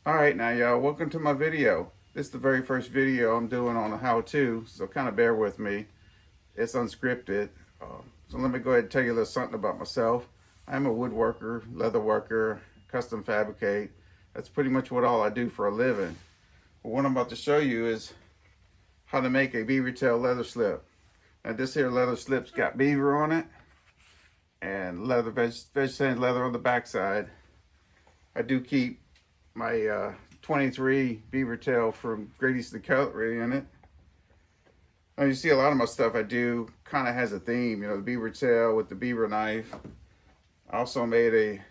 All right, now y'all, welcome to my video. This is the very first video I'm doing on a how-to, so kind of bear with me. It's unscripted. So let me go ahead and tell you a little something about myself. I'm a woodworker, leather worker, custom fabricate. That's pretty much what all I do for a living. But what I'm about to show you is how to make a Beavertail leather slip. Now this here leather slip's got beaver on it and leather, veg leather on the backside. I do keep my 23 Beavertail from Grady's the Cutlery in it. Now you see a lot of my stuff I do kind of has a theme, you know, the Beavertail with the beaver knife. I also made a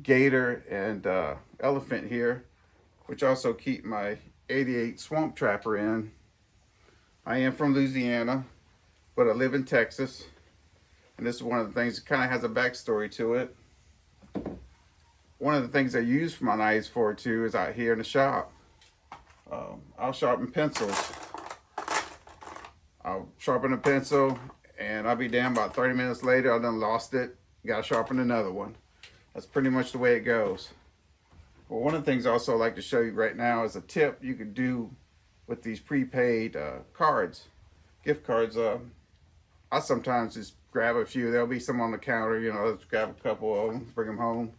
gator and elephant here, which also keep my 88 Swamp Trapper in. I am from Louisiana, but I live in Texas. And this is one of the things that kind of has a backstory to it. One of the things I use for my knives for too is out here in the shop. I'll sharpen pencils. I'll sharpen a pencil and I'll be damn about 30 minutes later, I done lost it. Gotta sharpen another one. That's pretty much the way it goes. Well, one of the things I also like to show you right now is a tip you could do with these prepaid cards, gift cards. I sometimes just grab a few. There'll be some on the counter, you know, let's grab a couple of them, bring them home.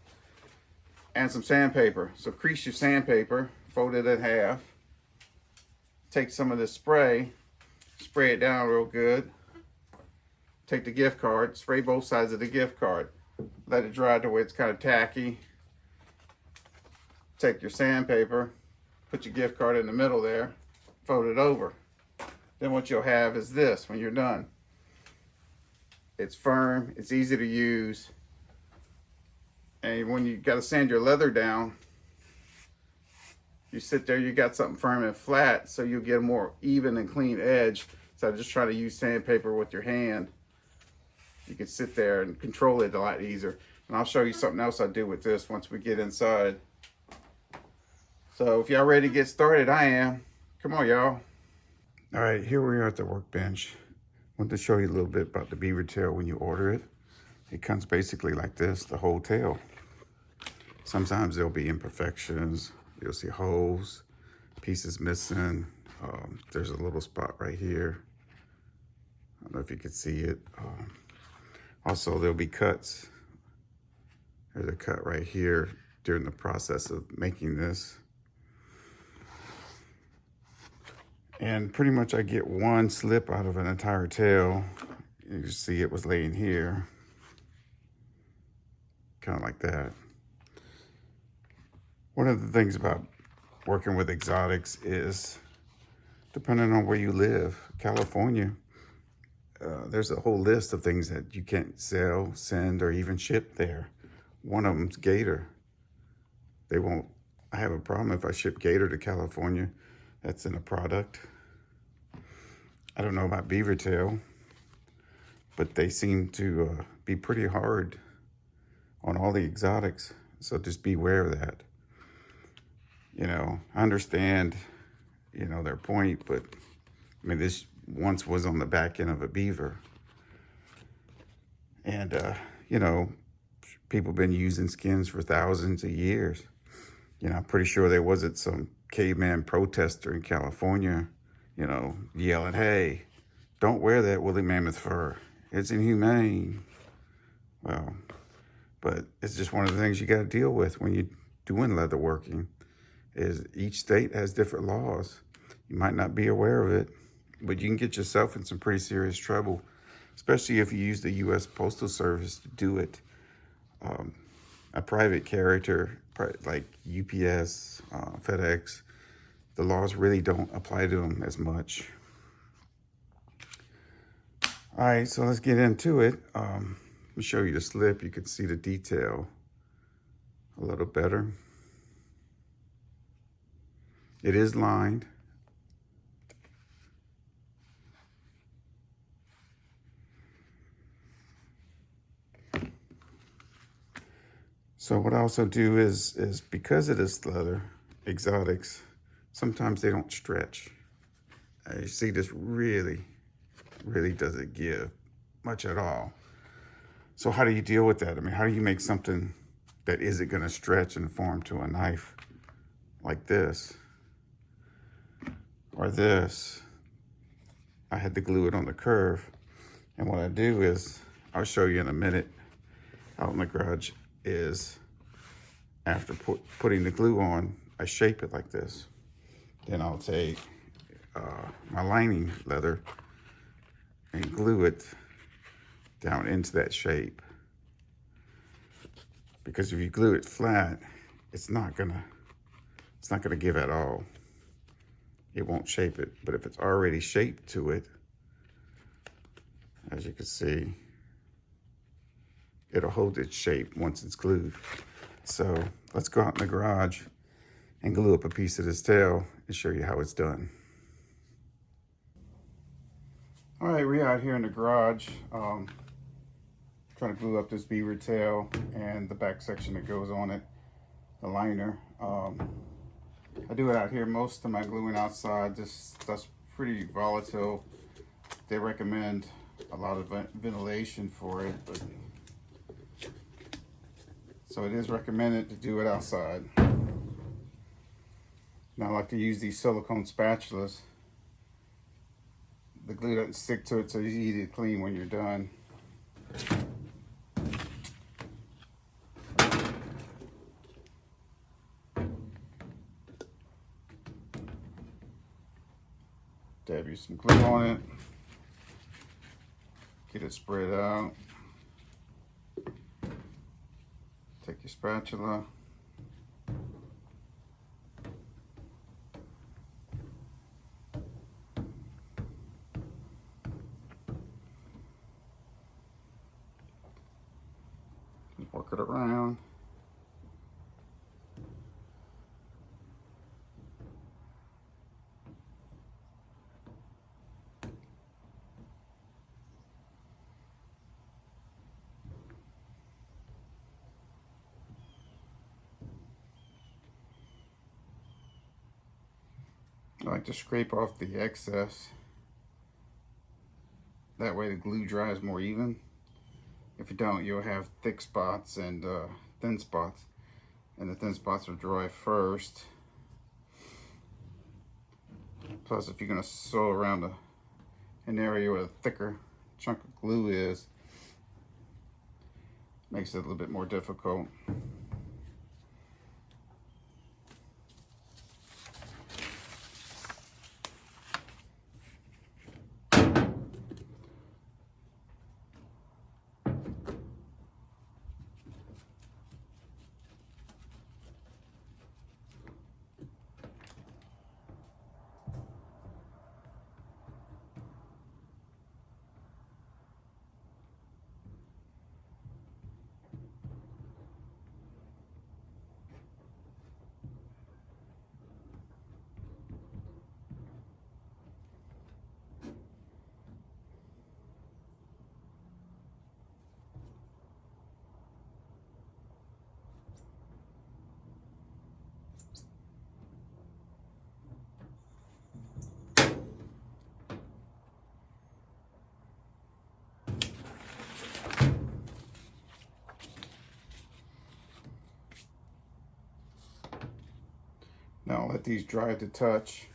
And some sandpaper. So crease your sandpaper, fold it in half. Take some of this spray, spray it down real good. Take the gift card, spray both sides of the gift card. Let it dry to where it's kind of tacky. Take your sandpaper, put your gift card in the middle there, fold it over. Then what you'll have is this when you're done. It's firm, it's easy to use. And when you got to sand your leather down, you sit there, you got something firm and flat, so you'll get a more even and clean edge. So just try to use sandpaper with your hand. You can sit there and control it a lot easier. And I'll show you something else I do with this once we get inside. So if y'all ready to get started, I am. Come on, y'all. All right, here we are at the workbench. I want to show you a little bit about the Beavertail when you order it. It comes basically like this, the whole tail. Sometimes there'll be imperfections. You'll see holes, pieces missing. There's a little spot right here. I don't know if you can see it. Also, there'll be cuts. There's a cut right here during the process of making this. And pretty much I get one slip out of an entire tail. You can see it was laying here. Kind of like that. One of the things about working with exotics is, depending on where you live, California, there's a whole list of things that you can't sell, send, or even ship there. One of them's gator. They won't, I have a problem if I ship gator to California. That's in a product. I don't know about Beavertail, but they seem to be pretty hard on all the exotics. So just beware of that. You know, I understand, you know, their point, but I mean, this once was on the back end of a beaver. And, you know, people have been using skins for thousands of years. You know, I'm pretty sure there wasn't some caveman protester in California, you know, yelling, hey, don't wear that woolly mammoth fur. It's inhumane. Well, but it's just one of the things you got to deal with when you're doing leather working, is each state has different laws. You might not be aware of it, but you can get yourself in some pretty serious trouble, especially if you use the U.S. Postal Service to do it. A private carrier like UPS, FedEx, the laws really don't apply to them as much. All right, so let's get into it. Let me show you the slip. You can see the detail a little better. It is lined. So what I also do is because it is leather, exotics, sometimes they don't stretch. You see this really doesn't give much at all. So how do you deal with that? I mean, how do you make something that isn't gonna stretch and form to a knife? like this, or this, I had to glue it on the curve. And what I do is, I'll show you in a minute out in the garage, is after putting the glue on, I shape it like this. Then I'll take my lining leather and glue it down into that shape. Because if you glue it flat, it's not gonna give at all. It won't shape it. But if it's already shaped to it, as you can see, it'll hold its shape once it's glued. So let's go out in the garage and glue up a piece of this tail and show you how it's done. All right, we're out here in the garage trying to glue up this beaver tail and the back section that goes on it, the liner. I do it out here. Most of my gluing outside, this stuff's pretty volatile. They recommend a lot of ventilation for it, but so it is recommended to do it outside. Now I like to use these silicone spatulas. The glue doesn't stick to it, so it's easy to clean when you're done. Dab you some glue on it. Get it spread out. Take your spatula. Work it around. I like to scrape off the excess. That way the glue dries more even. If you don't, you'll have thick spots and thin spots. And the thin spots will dry first. Plus, if you're going to sew around an area where a thicker chunk of glue is, makes it a little bit more difficult. Now let these dry to touch.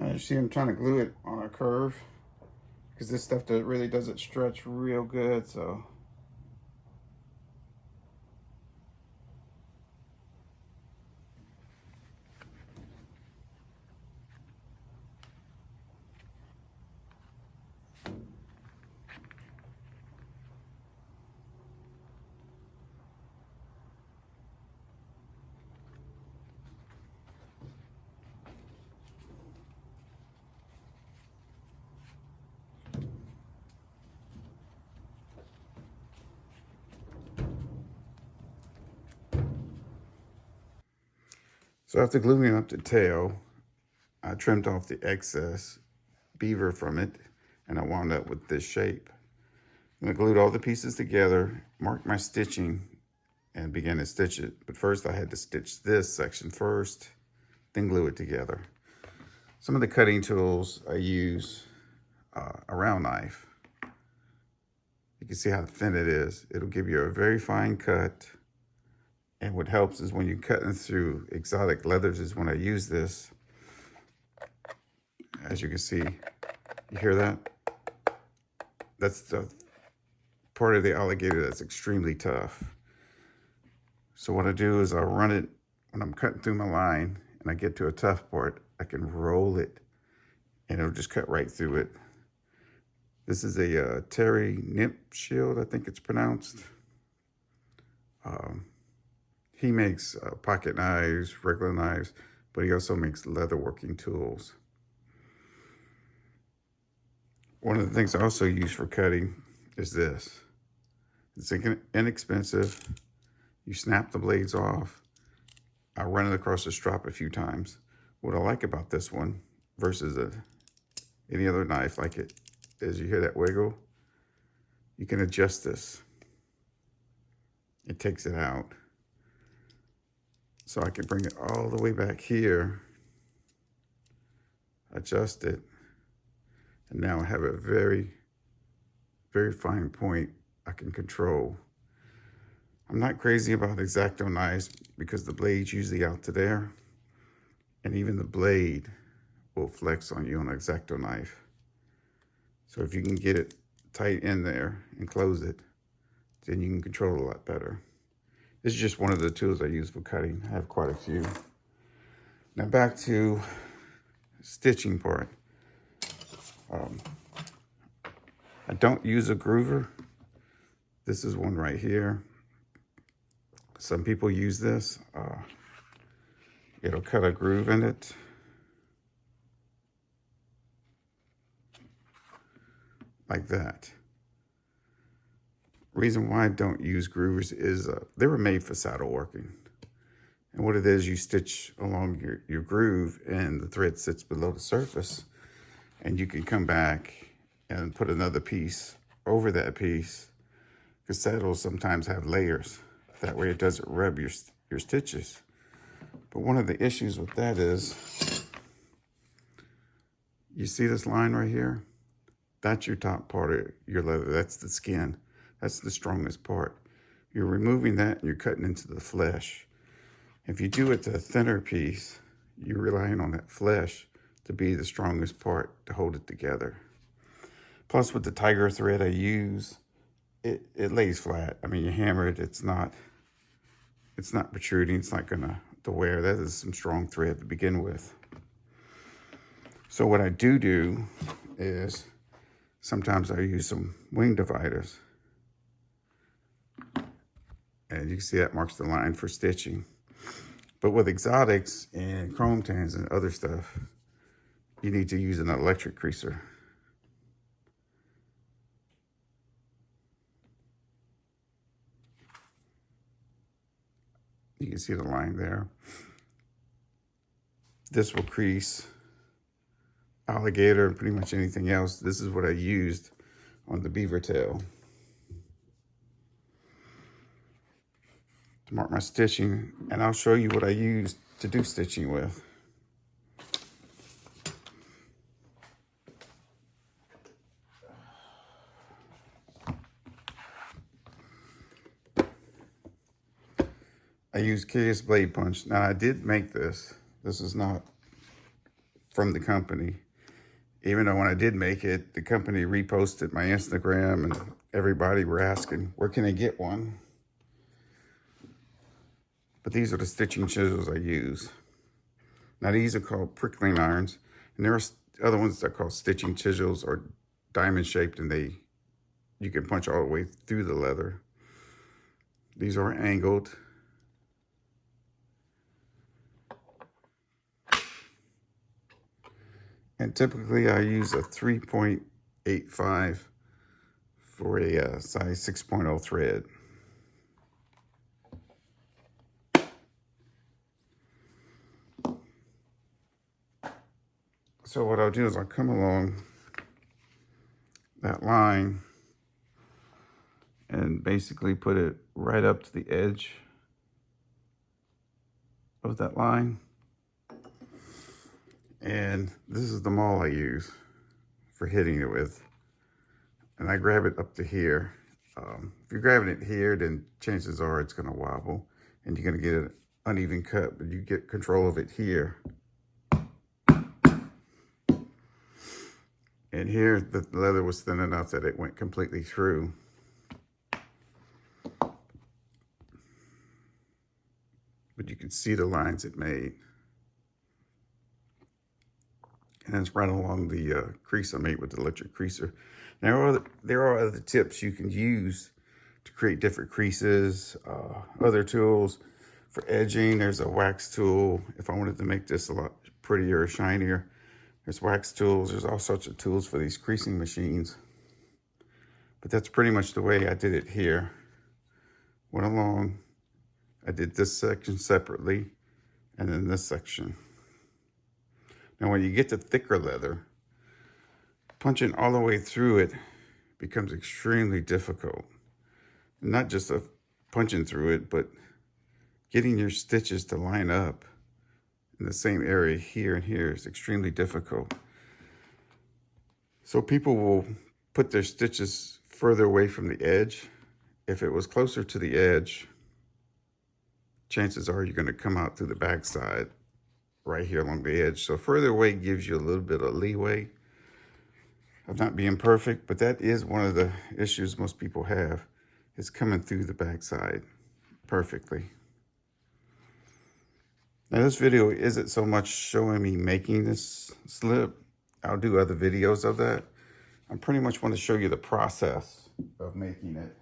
As you see, I'm trying to glue it on a curve because this stuff really doesn't stretch real good, so. So after gluing up the tail, I trimmed off the excess beaver from it, and I wound up with this shape. And I glued all the pieces together, marked my stitching, and began to stitch it. But first I had to stitch this section first, then glue it together. Some of the cutting tools I use, a round knife. You can see how thin it is. It'll give you a very fine cut. And what helps is when you're cutting through exotic leathers is when I use this. As you can see, you hear that? That's the part of the alligator that's extremely tough. So what I do is I'll run it when I'm cutting through my line and I get to a tough part, I can roll it and it'll just cut right through it. This is a Terry Nip shield, I think it's pronounced. He makes pocket knives, regular knives, but he also makes leather working tools. One of the things I also use for cutting is this. It's inexpensive. You snap the blades off. I run it across the strop a few times. What I like about this one versus any other knife like it is you hear that wiggle. You can adjust this. It takes it out. So I can bring it all the way back here, adjust it, and now I have a very, very fine point I can control. I'm not crazy about X-Acto knives because the blade's usually out to there, and even the blade will flex on you on an X-Acto knife. So if you can get it tight in there and close it, then you can control it a lot better. This is just one of the tools I use for cutting. I have quite a few. Now back to stitching part. I don't use a groover. This is one right here. Some people use this. It'll cut a groove in it. Like that. Reason why I don't use groovers is they were made for saddle working. And what it is, you stitch along your groove and the thread sits below the surface, and you can come back and put another piece over that piece, because saddles sometimes have layers. That way it doesn't rub your stitches. But one of the issues with that is, you see this line right here? That's your top part of your leather. That's the skin. That's the strongest part. You're removing that and you're cutting into the flesh. If you do it to a thinner piece, you're relying on that flesh to be the strongest part to hold it together. Plus with the tiger thread I use, it lays flat. I mean, you hammer it, it's not protruding, it's not gonna wear. That is some strong thread to begin with. So what I do is sometimes I use some wing dividers. And you can see that marks the line for stitching. But with exotics and chrome tans and other stuff, you need to use an electric creaser. You can see the line there. This will crease alligator and pretty much anything else. This is what I used on the Beavertail. Mark my stitching, and I'll show you what I use to do stitching with. I use Curious Blade Punch. Now I did make this. This is not from the company. Even though when I did make it, the company reposted my Instagram and everybody were asking, where can I get one? But these are the stitching chisels I use. Now these are called prickling irons, and there are other ones that are called stitching chisels or diamond shaped, and you can punch all the way through the leather. These are angled. And typically I use a 3.85 for a size 6.0 thread. So what I'll do is I'll come along that line and basically put it right up to the edge of that line. And this is the maul I use for hitting it with. And I grab it up to here. If you're grabbing it here, then chances are it's gonna wobble and you're gonna get an uneven cut, but you get control of it here. And here, the leather was thin enough that it went completely through. But you can see the lines it made. And it's right along the crease I made with the electric creaser. Now, there are other tips you can use to create different creases, other tools. For edging, there's a wax tool. If I wanted to make this a lot prettier or shinier, there's wax tools. There's all sorts of tools for these creasing machines. But that's pretty much the way I did it here. Went along, I did this section separately, and then this section. Now when you get to thicker leather, punching all the way through it becomes extremely difficult. Not just punching through it, but getting your stitches to line up in the same area here and here is extremely difficult. So people will put their stitches further away from the edge. If it was closer to the edge, chances are you're going to come out through the back side right here along the edge. So further away gives you a little bit of leeway of not being perfect, but that is one of the issues most people have, is coming through the back side perfectly. Now this video isn't so much showing me making this slip. I'll do other videos of that. I pretty much want to show you the process of making it.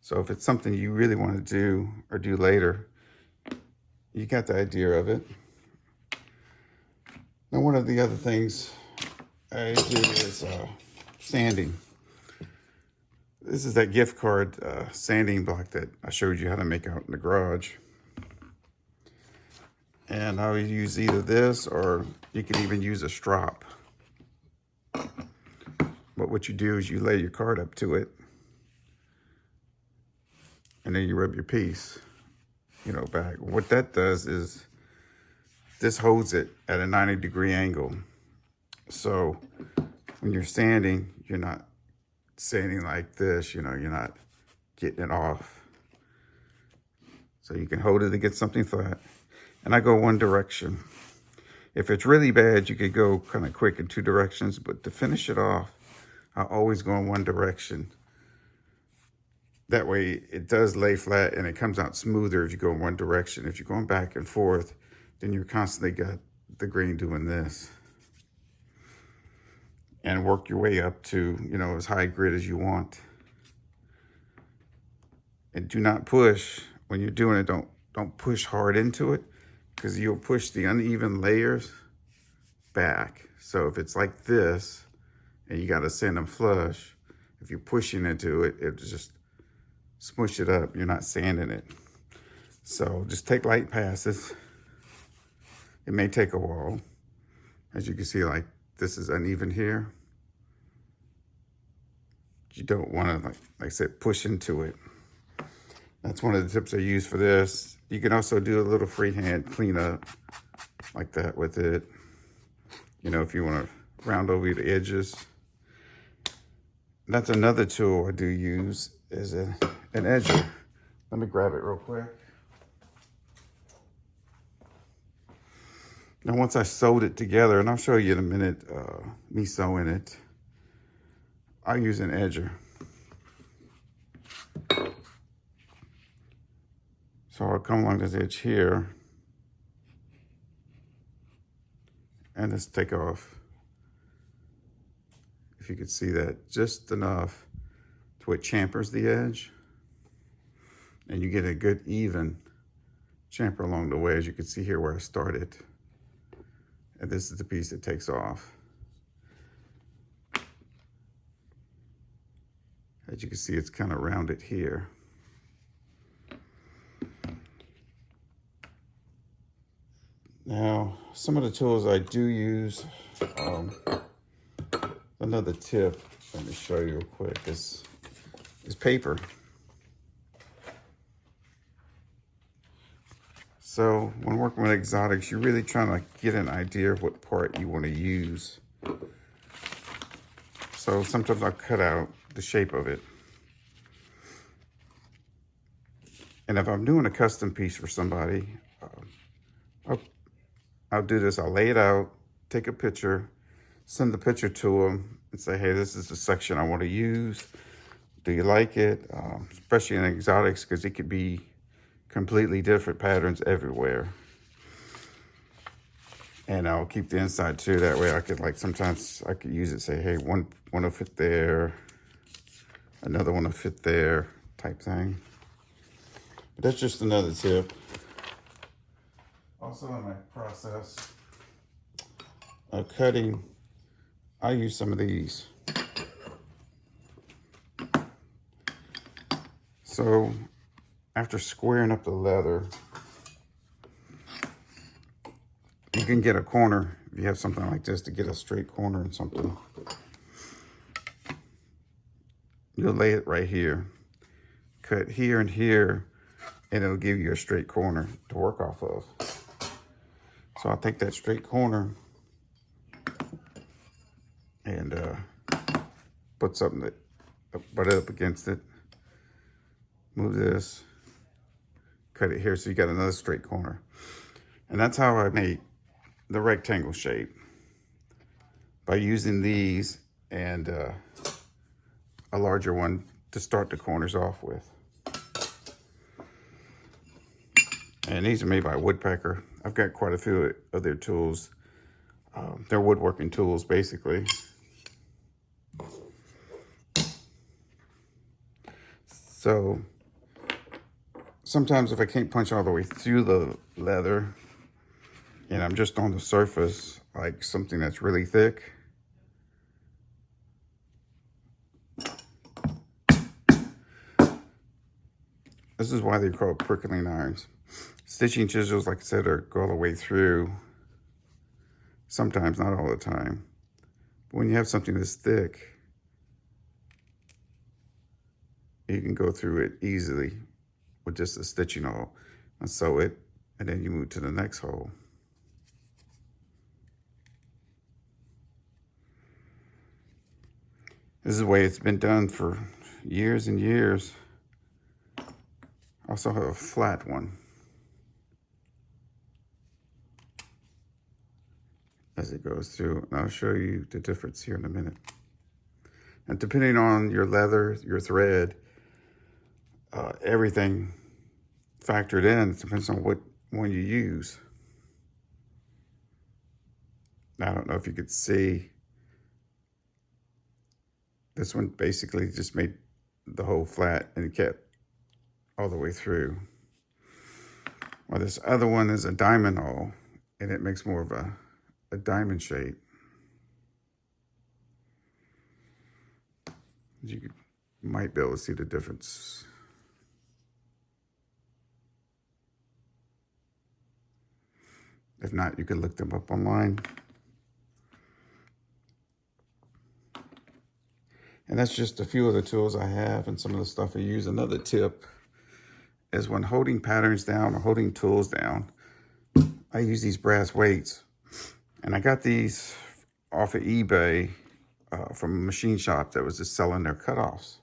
So if it's something you really want to do or do later, you got the idea of it. Now one of the other things I do is sanding. This is that gift card sanding block that I showed you how to make out in the garage. And I would use either this, or you can even use a strop. But what you do is you lay your card up to it, and then you rub your piece, back. What that does is this holds it at a 90-degree angle. So when you're sanding, you're not sanding like this, you're not getting it off. So you can hold it against something flat. And I go one direction. If it's really bad, you could go kind of quick in two directions, but to finish it off, I always go in one direction. That way it does lay flat and it comes out smoother if you go in one direction. If you're going back and forth, then you're constantly got the grain doing this. And work your way up to, as high grit as you want. And do not push when you're doing it. Don't push hard into it, because you'll push the uneven layers back. So if it's like this and you got to sand them flush, if you're pushing into it, it'll just smush it up. You're not sanding it. So just take light passes. It may take a while. As you can see, like this is uneven here. You don't want to, like I said, push into it. That's one of the tips I use for this. You can also do a little freehand cleanup like that with it. If you want to round over the edges. That's another tool I do use, is an edger. Let me grab it real quick. Now once I sewed it together, and I'll show you in a minute me sewing it, I use an edger. So I'll come along this edge here and just take off. If you could see that, just enough to where it champers the edge. And you get a good even chamfer along the way, as you can see here where I started. And this is the piece that takes off. As you can see, it's kind of rounded here. Now, some of the tools I do use, another tip, let me show you real quick, is paper. So when working with exotics, you're really trying to get an idea of what part you want to use. So sometimes I'll cut out the shape of it. And if I'm doing a custom piece for somebody, I'll do this. I'll lay it out, take a picture, send the picture to them and say, hey, this is the section I want to use. Do you like it? Especially in exotics, because it could be completely different patterns everywhere. And I'll keep the inside too. That way I could, like, sometimes I could use it, say, hey, one will fit there, another one will fit there, type thing. But that's just another tip. Also in my process of cutting, I use some of these. So after squaring up the leather, you can get a corner, if you have something like this, to get a straight corner and something. You'll lay it right here. Cut here and here, and it'll give you a straight corner to work off of. So I'll take that straight corner and put something that butt it up against it. Move this, cut it here, so you got another straight corner. And that's how I made the rectangle shape, by using these and a larger one to start the corners off with. And these are made by a woodpecker. I've got quite a few of their tools. They're woodworking tools, basically. So sometimes if I can't punch all the way through the leather and I'm just on the surface, like something that's really thick, this is why they're called prickling irons. Stitching chisels, like I said, go all the way through. Sometimes, not all the time. But when you have something this thick, you can go through it easily with just a stitching hole and sew it, and then you move to the next hole. This is the way it's been done for years and years. I also have a flat one, as it goes through, and I'll show you the difference here in a minute. And depending on your leather, your thread, everything factored in, it depends on what one you use. I don't know if you could see, this one basically just made the hole flat and it kept all the way through. Well, this other one is a diamond hole, and it makes more of a diamond shape. You might be able to see the difference. If not, you can look them up online. And that's just a few of the tools I have and some of the stuff I use. Another tip is when holding patterns down or holding tools down, I use these brass weights. And I got these off of eBay from a machine shop that was just selling their cutoffs.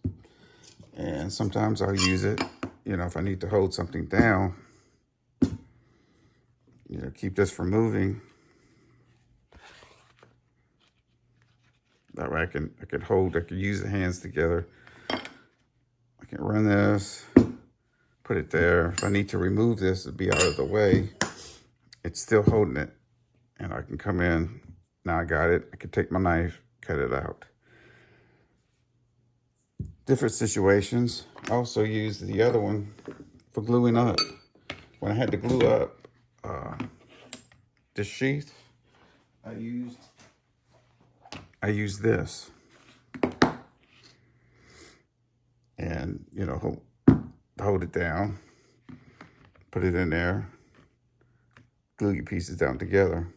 And sometimes I'll use it, you know, if I need to hold something down, you know, keep this from moving. That way I can use the hands together. I can run this, put it there. If I need to remove this, it'll be out of the way. It's still holding it. And I can come in, now I got it. I can take my knife, cut it out. Different situations. I also use the other one for gluing up. When I had to glue up this sheath, I used this. And, you know, hold it down, put it in there, glue your pieces down together.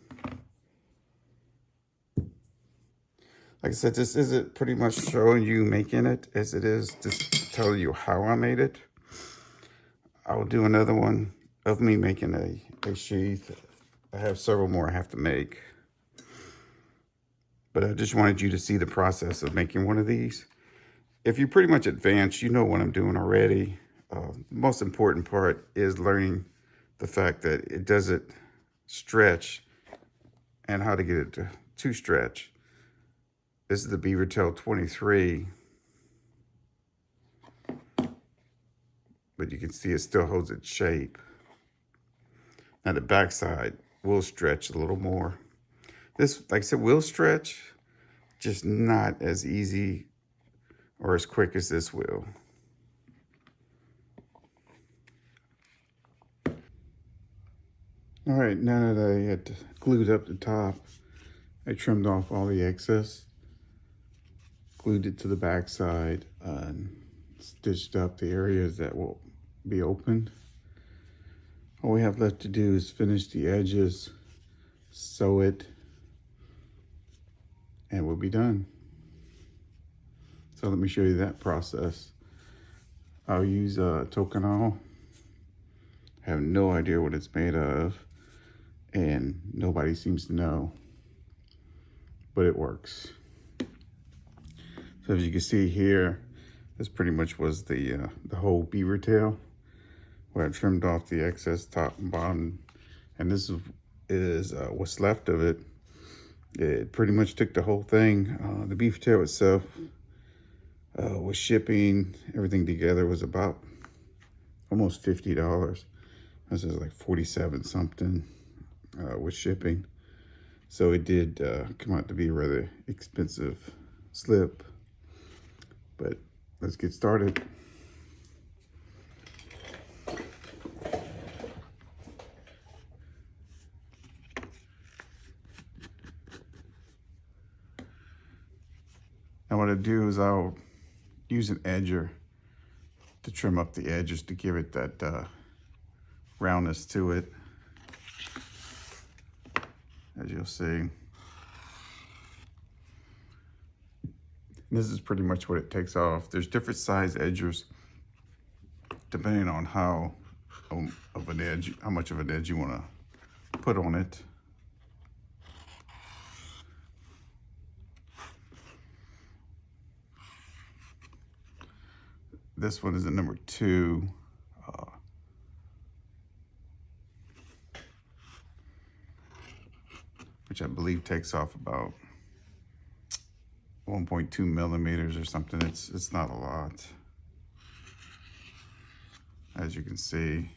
Like I said, this isn't pretty much showing you making it as it is just telling you how I made it. I will do another one of me making a sheath. I have several more I have to make. But I just wanted you to see the process of making one of these. If you're pretty much advanced, you know what I'm doing already. The most important part is learning the fact that it doesn't stretch and how to get it to stretch. This is the Beavertail 23. But you can see it still holds its shape. Now the backside will stretch a little more. This, like I said, will stretch, just not as easy or as quick as this will. All right, now that I had glued up the top, I trimmed off all the excess, glued it to the backside, and stitched up the areas that will be opened. All we have left to do is finish the edges, sew it, and we'll be done. So let me show you that process. I'll use toconal. I have no idea what it's made of, and nobody seems to know, but it works. So as you can see here, this pretty much was the whole beaver tail, where I trimmed off the excess top and bottom, and this is what's left of it. It pretty much took the whole thing. The beaver tail itself, with shipping, everything together, was about almost $50. This is like 47 something with shipping. So it did come out to be a rather expensive slip. But let's get started. Now what I do is I'll use an edger to trim up the edges to give it that roundness to it, as you'll see. And this is pretty much what it takes off. There's different size edgers depending on how much of an edge you want to put on it. This one is a number 2. Which I believe takes off about 1.2 millimeters or something. It's not a lot, as you can see.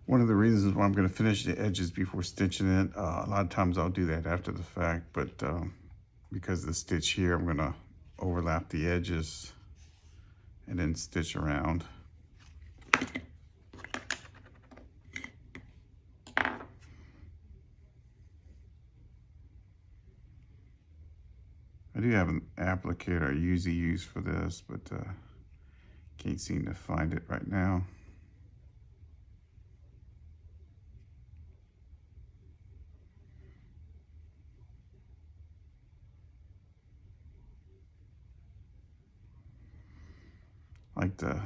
One of the reasons why I'm going to finish the edges before stitching it, a lot of times I'll do that after the fact, but because of the stitch here, I'm going to overlap the edges and then stitch around. I do have an applicator I usually use for this, but can't seem to find it right now. I like to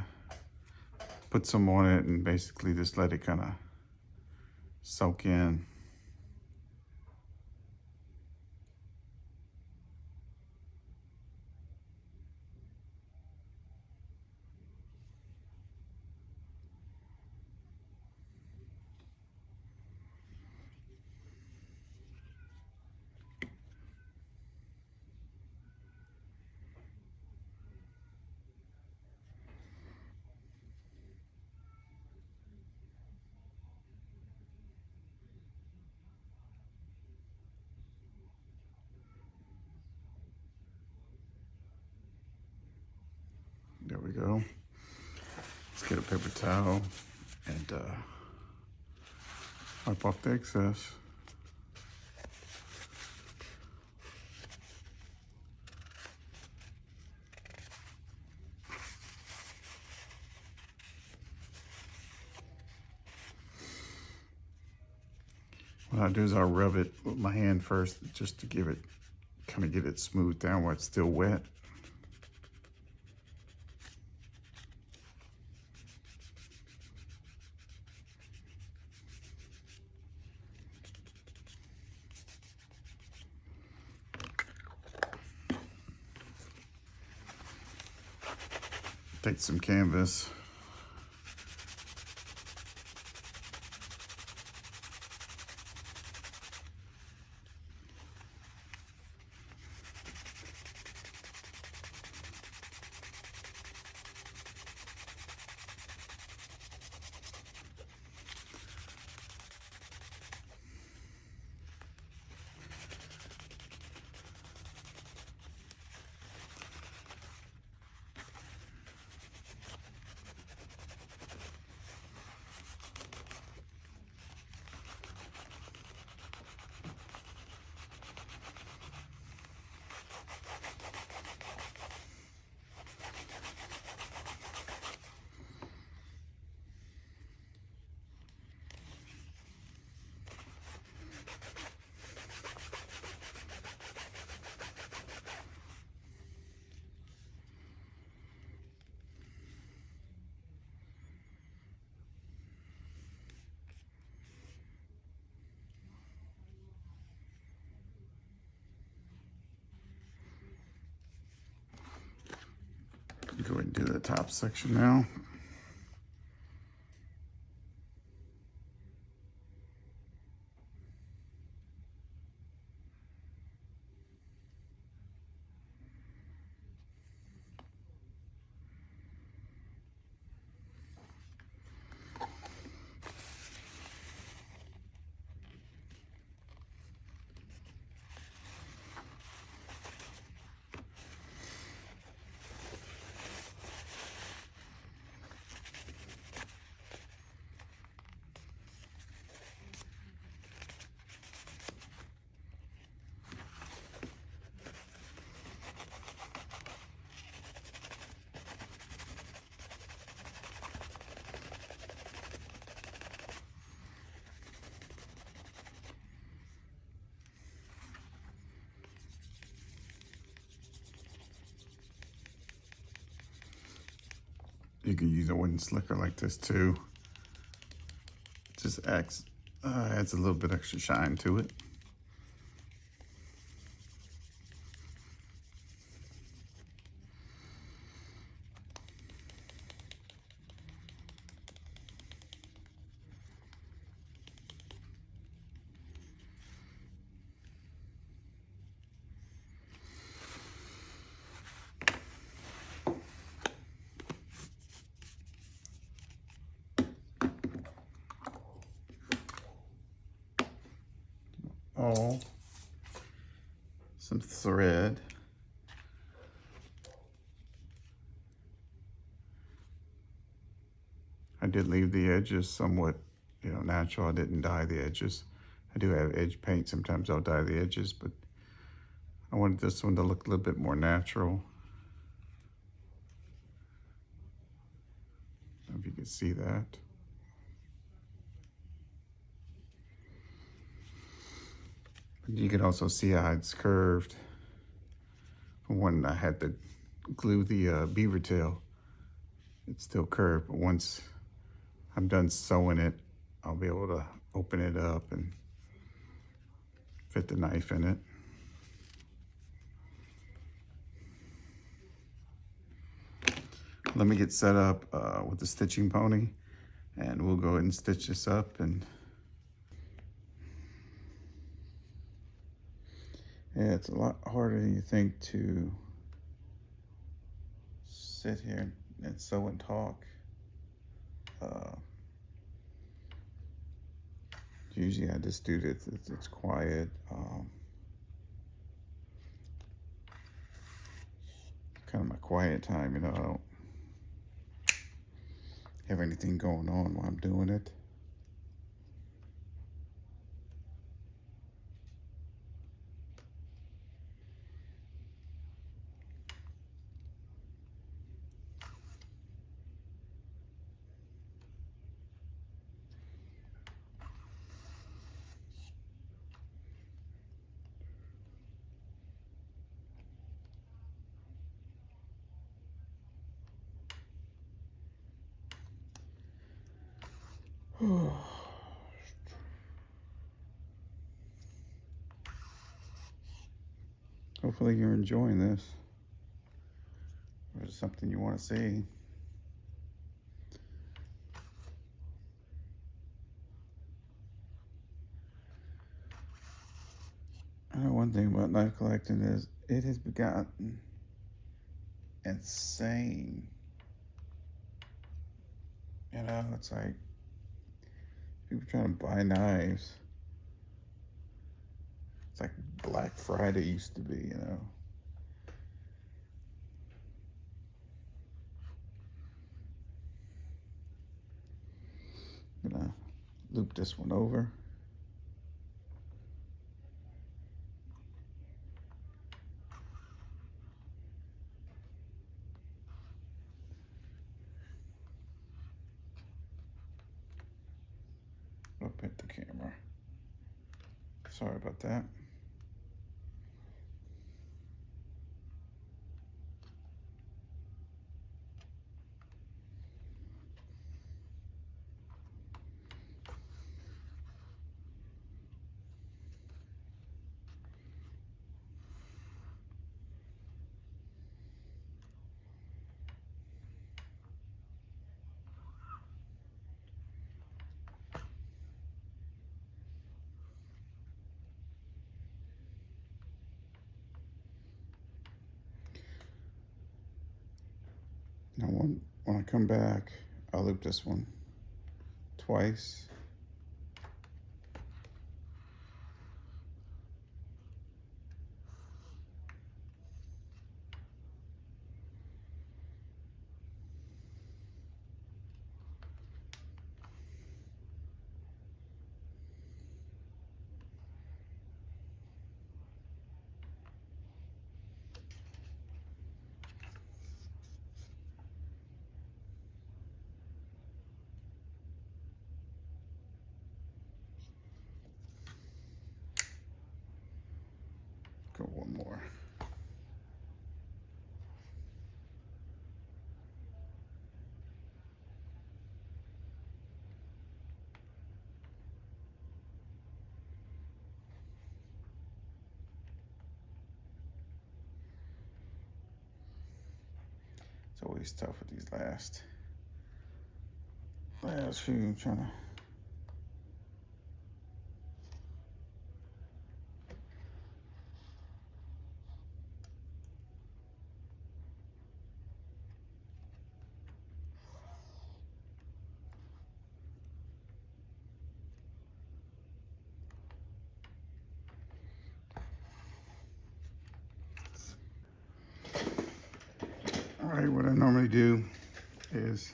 put some on it and basically just let it kind of soak in. go. Let's get a paper towel and wipe off the excess. What I'll do is I'll rub it with my hand first just to give it, kind of get it smoothed down while it's still wet. Take some canvas. Go ahead and do the top section now. You can use a wooden slicker like this too. Just adds a little bit extra shine to it. Some thread. I did leave the edges somewhat, natural. I didn't dye the edges. I do have edge paint. Sometimes I'll dye the edges, but I wanted this one to look a little bit more natural. I don't know if you can see that. You can also see how it's curved from when I had to glue the Beavertail. It's still curved, but once I'm done sewing it, I'll be able to open it up and fit the knife in it. Let me get set up with the stitching pony, and we'll go ahead and stitch this up. And yeah, it's a lot harder than you think to sit here and sew and talk. Usually I just do this, it's quiet. Kind of my quiet time, I don't have anything going on while I'm doing it. Hopefully you're enjoying this. Or is it something you want to see? I know one thing about knife collecting is it has gotten insane. You know, it's like people trying to buy knives. It's like Black Friday used to be, you know. I'm gonna loop this one over. Up at the camera. Sorry about that. Now when I come back, I'll loop this one twice. Go one more. It's always tough with these last few. I'm trying to. All right, what I normally do is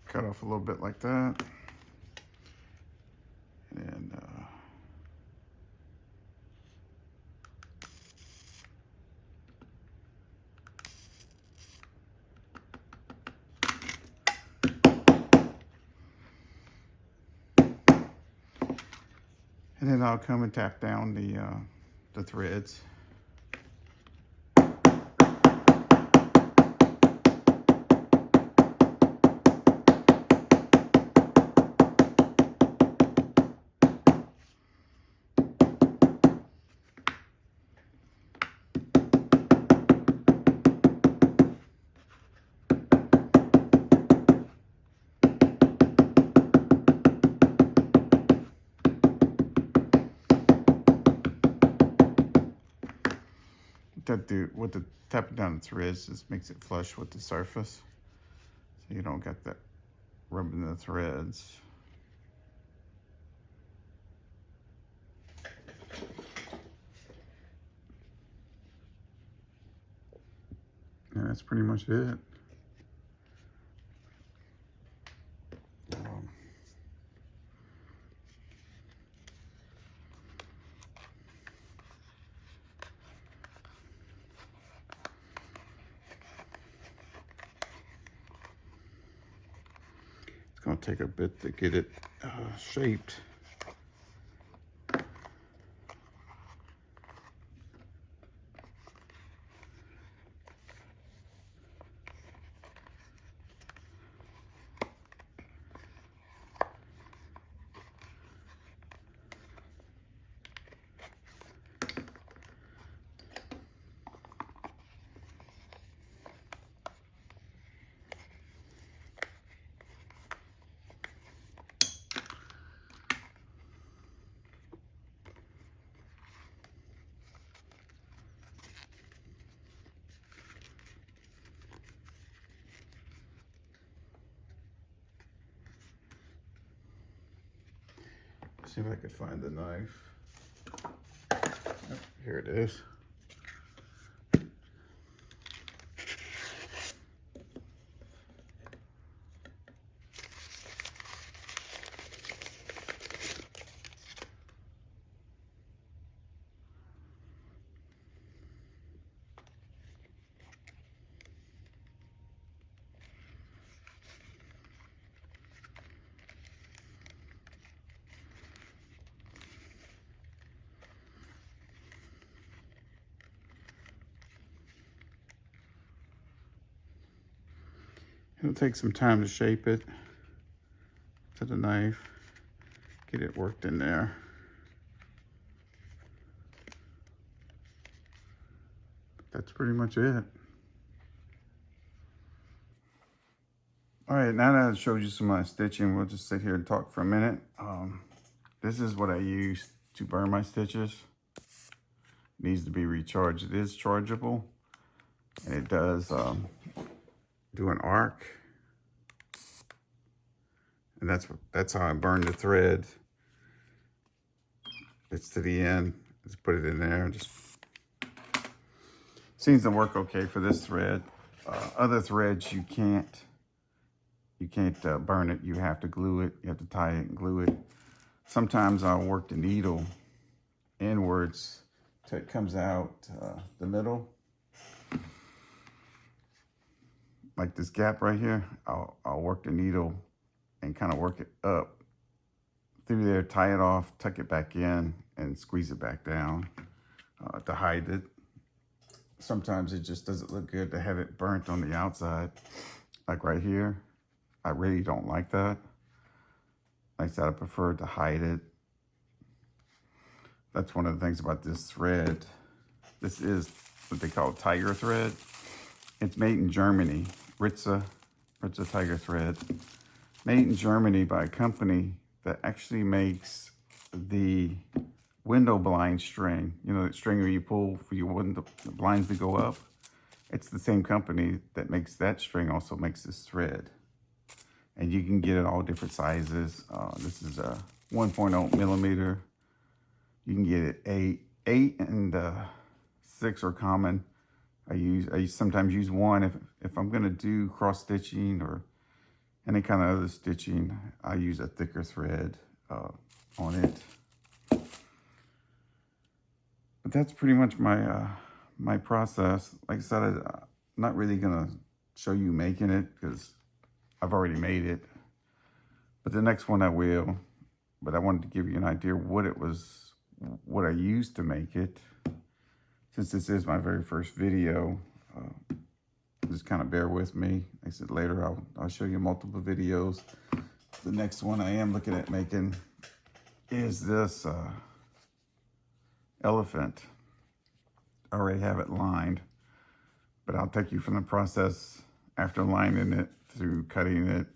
cut off a little bit like that, and then I'll come and tap down the threads. With the tapping down the threads, just makes it flush with the surface, so you don't get that rubbing the threads. All that's pretty much it. It's going to take a bit to get it shaped. See if I could find the knife. Oh, here it is. It'll take some time to shape it to the knife, get it worked in there. That's pretty much it. All right, now that I showed you some of my stitching, we'll just sit here and talk for a minute. This is what I use to burn my stitches. It needs to be recharged. It is chargeable, and it does do an arc, and that's how I burn the thread. It's to the end. Just put it in there. Just seems to work okay for this thread. Other threads you can't burn it. You have to glue it. You have to tie it and glue it. Sometimes I'll work the needle inwards till it comes out the middle. Like this gap right here, I'll work the needle and kind of work it up through there, tie it off, tuck it back in, and squeeze it back down to hide it. Sometimes it just doesn't look good to have it burnt on the outside. Like right here, I really don't like that. Like I said, I prefer to hide it. That's one of the things about this thread. This is what they call tiger thread. It's made in Germany, Ritze tiger thread. Made in Germany by a company that actually makes the window blind string. You know, that string where you pull for your window, the blinds to go up. It's the same company that makes that string, also makes this thread. And you can get it all different sizes. This is a 1.0 millimeter. You can get it 8 and 6 are common. I sometimes use 1 if I'm gonna do cross stitching or any kind of other stitching. I use a thicker thread on it. But that's pretty much my my process. Like I said, I'm not really gonna show you making it because I've already made it. But the next one I will. But I wanted to give you an idea what I used to make it. Since this is my very first video, just kind of bear with me. Like I said, later I'll show you multiple videos. The next one I am looking at making is this elephant. I already have it lined, but I'll take you from the process after lining it through cutting it,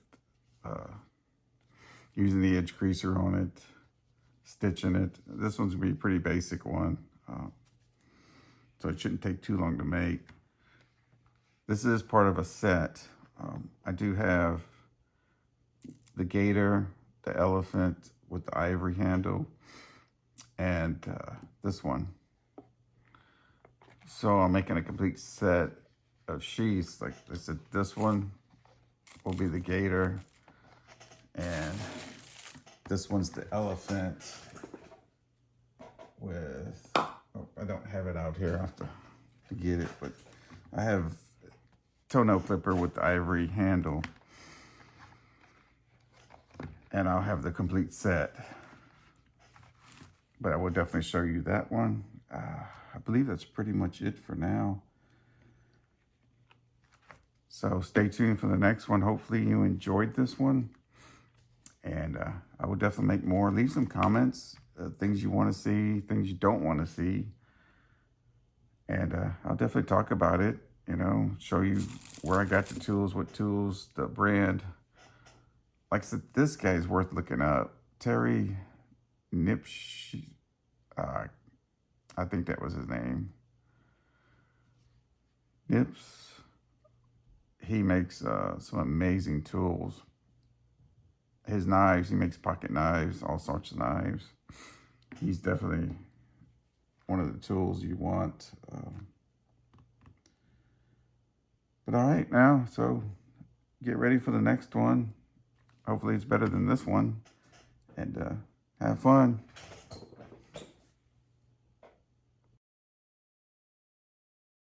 using the edge creaser on it, stitching it. This one's gonna be a pretty basic one, so it shouldn't take too long to make. This is part of a set. I do have the gator, the elephant with the ivory handle, and this one. So I'm making a complete set of sheaths. Like I said, this one will be the gator, and this one's the elephant with, oh, I don't have it out here. I have to get it, but I have toenail clipper with the ivory handle, and I'll have the complete set. But I will definitely show you that one. I believe that's pretty much it for now. So stay tuned for the next one. Hopefully you enjoyed this one. And I will definitely make more. Leave some comments, things you want to see, things you don't want to see. And I'll definitely talk about it, you know, show you where I got the tools, what tools, the brand. Like I said, this guy is worth looking up. Terry Nipsch, I think that was his name. Nips. He makes some amazing tools. His knives, he makes pocket knives, all sorts of knives. He's definitely one of the tools you want. But all right, now, so get ready for the next one. Hopefully it's better than this one. And have fun.